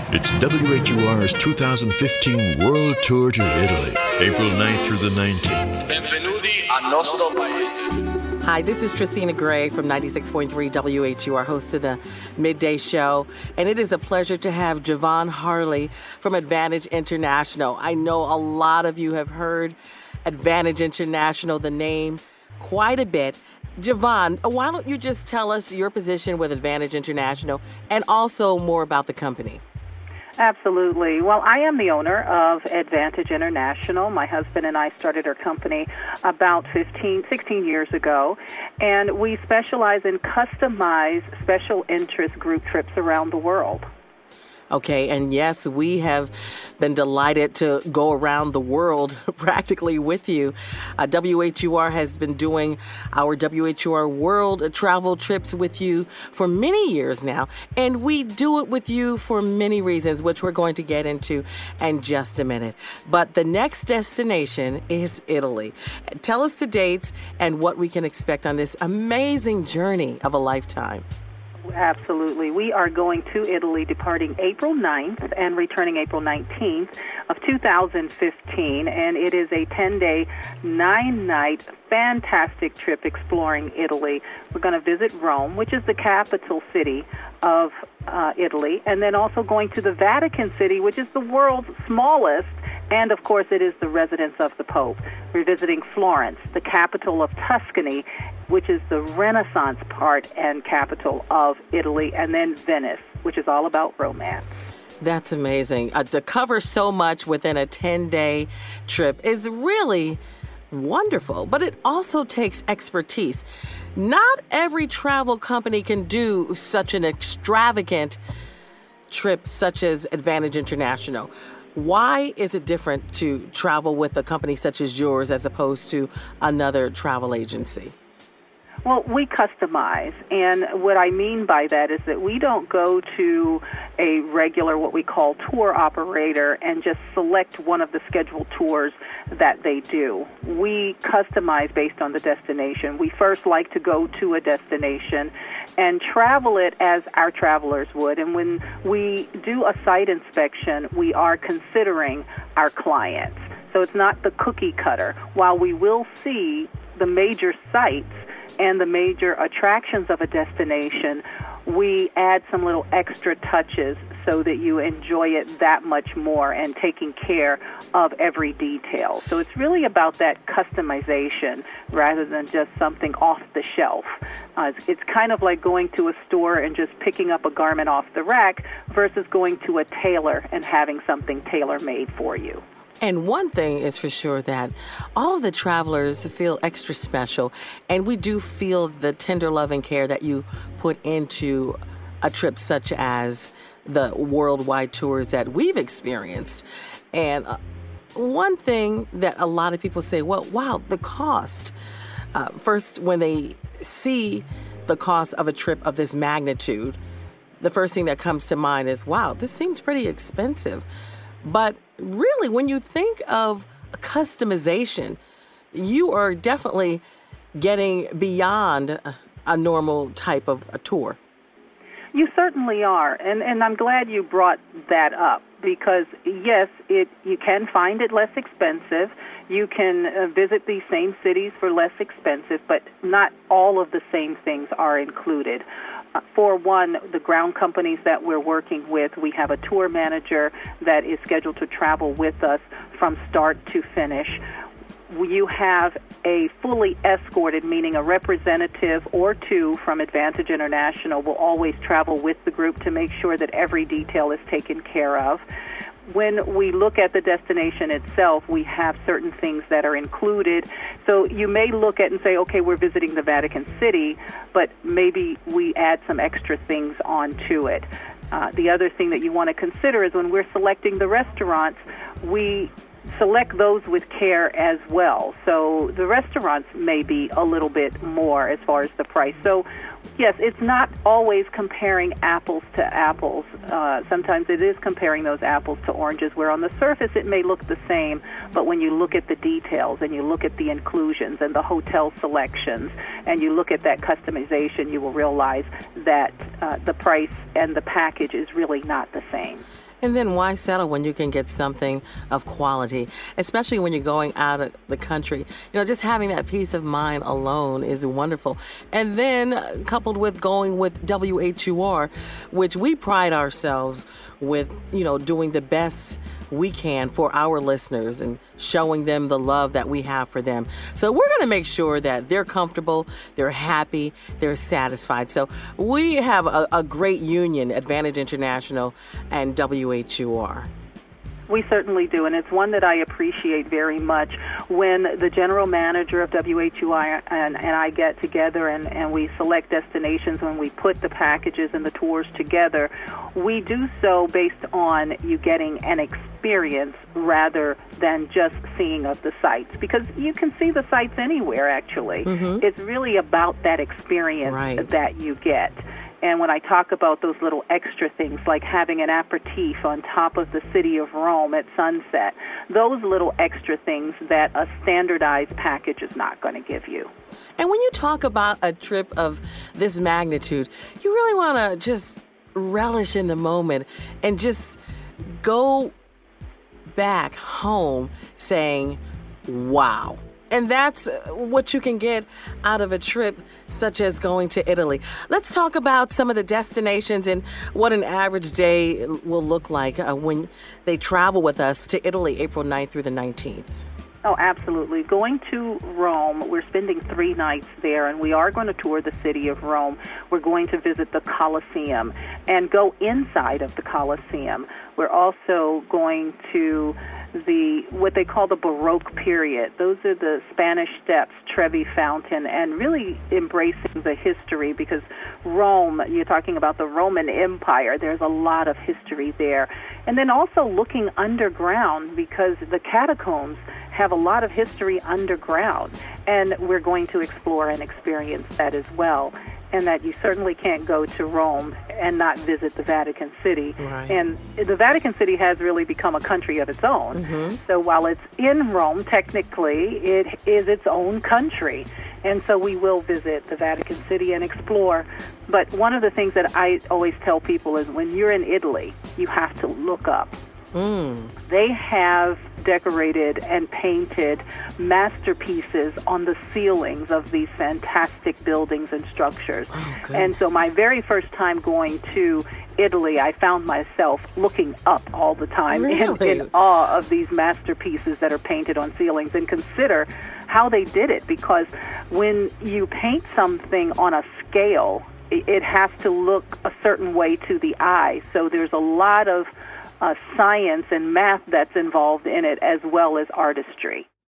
It's WHUR's 2015 World Tour to Italy, April 9th through the 19th. Benvenuti al nostro paese. Hi, this is Tristina Gray from 96.3 WHUR, host of the Midday Show. And it is a pleasure to have Javon Harley from Advantage International. I know a lot of you have heard Advantage International, the name, quite a bit. Javon, why don't you just tell us your position with Advantage International and also more about the company? Absolutely. Well, I am the owner of Advantage International. My husband and I started our company about 16 years ago, and we specialize in customized special interest group trips around the world. Okay, and yes, we have been delighted to go around the world practically with you. WHUR has been doing our WHUR World Travel Trips with you for many years now, and we do it with you for many reasons, which we're going to get into in just a minute. But the next destination is Italy. Tell us the dates and what we can expect on this amazing journey of a lifetime. Absolutely. We are going to Italy departing April 9th and returning April 19th of 2015, and it is a 10-day, 9-night fantastic trip exploring Italy. We're going to visit Rome, which is the capital city of Italy, and then also going to the Vatican City, which is the world's smallest, and of course it is the residence of the Pope. We're visiting Florence, the capital of Tuscany, which is the Renaissance part and capital of Italy, and then Venice, which is all about romance. That's amazing. To cover so much within a 10-day trip is really wonderful, but it also takes expertise. Not every travel company can do such an extravagant trip such as Advantage International. Why is it different to travel with a company such as yours as opposed to another travel agency? Well, we customize, and what I mean by that is that we don't go to a regular, what we call tour operator, and just select one of the scheduled tours that they do. We customize based on the destination. We first like to go to a destination and travel it as our travelers would, and when we do a site inspection, we are considering our clients. So it's not the cookie cutter. While we will see the major sites and the major attractions of a destination, we add some little extra touches so that you enjoy it that much more and taking care of every detail. So it's really about that customization rather than just something off the shelf. It's kind of like going to a store and just picking up a garment off the rack versus going to a tailor and having something tailor-made for you. And one thing is for sure that all of the travelers feel extra special, and we do feel the tender love and care that you put into a trip such as the worldwide tours that we've experienced. And one thing that a lot of people say, well, wow, the cost. First, when they see the cost of a trip of this magnitude, the first thing that comes to mind is, wow, this seems pretty expensive. But really, when you think of customization, you are definitely getting beyond a normal type of a tour. You certainly are, and I'm glad you brought that up because, yes, you can find it less expensive. You can visit these same cities for less expensive, but not all of the same things are included. For one, the ground companies that we're working with, we have a tour manager that is scheduled to travel with us from start to finish. You have a fully escorted, meaning a representative or two from Advantage International will always travel with the group to make sure that every detail is taken care of. When we look at the destination itself, we have certain things that are included. So you may look at and say, okay, we're visiting the Vatican City, but maybe we add some extra things onto it. The other thing that you want to consider is when we're selecting the restaurants, we select those with care as well. So the restaurants may be a little bit more as far as the price. So yes, it's not always comparing apples to apples. Sometimes it is comparing those apples to oranges, where on the surface it may look the same, but when you look at the details and you look at the inclusions and the hotel selections and you look at that customization, you will realize that the price and the package is really not the same. And then why settle when you can get something of quality, especially when you're going out of the country? Just having that peace of mind alone is wonderful. And then coupled with going with WHUR, which we pride ourselves with, doing the best we can for our listeners and showing them the love that we have for them. So we're going to make sure that they're comfortable, they're happy, they're satisfied. So we have a great union, Advantage International and WHUR. We certainly do, and it's one that I appreciate very much. When the general manager of WHUR and I get together and we select destinations, when we put the packages and the tours together, we do so based on you getting an experience rather than just seeing of the sites, because you can see the sites anywhere, actually. Mm-hmm. It's really about that experience that you get. And when I talk about those little extra things, like having an aperitif on top of the city of Rome at sunset, those little extra things that a standardized package is not going to give you. And when you talk about a trip of this magnitude, you really want to just relish in the moment and just go back home saying, wow. And that's what you can get out of a trip such as going to Italy. Let's talk about some of the destinations and what an average day will look like when they travel with us to Italy, April 9th through the 19th. Oh, absolutely. Going to Rome, we're spending 3 nights there, and we are going to tour the city of Rome. We're going to visit the Colosseum and go inside of the Colosseum. We're also going to what they call the Baroque period. Those are the Spanish Steps, Trevi Fountain, and really embracing the history, because Rome, you're talking about the Roman Empire, there's a lot of history there. And then also looking underground, because the catacombs have a lot of history underground, and we're going to explore and experience that as well. And that you certainly can't go to Rome and not visit the Vatican City. Right. And the Vatican City has really become a country of its own. Mm-hmm. So while it's in Rome, technically, it is its own country. And so we will visit the Vatican City and explore. But one of the things that I always tell people is when you're in Italy, you have to look up. They have decorated and painted masterpieces on the ceilings of these fantastic buildings and structures. Oh, and so my very first time going to Italy, I found myself looking up all the time in awe of these masterpieces that are painted on ceilings, and consider how they did it, because when you paint something on a scale, it has to look a certain way to the eye. So there's a lot of science and math that's involved in it, as well as artistry.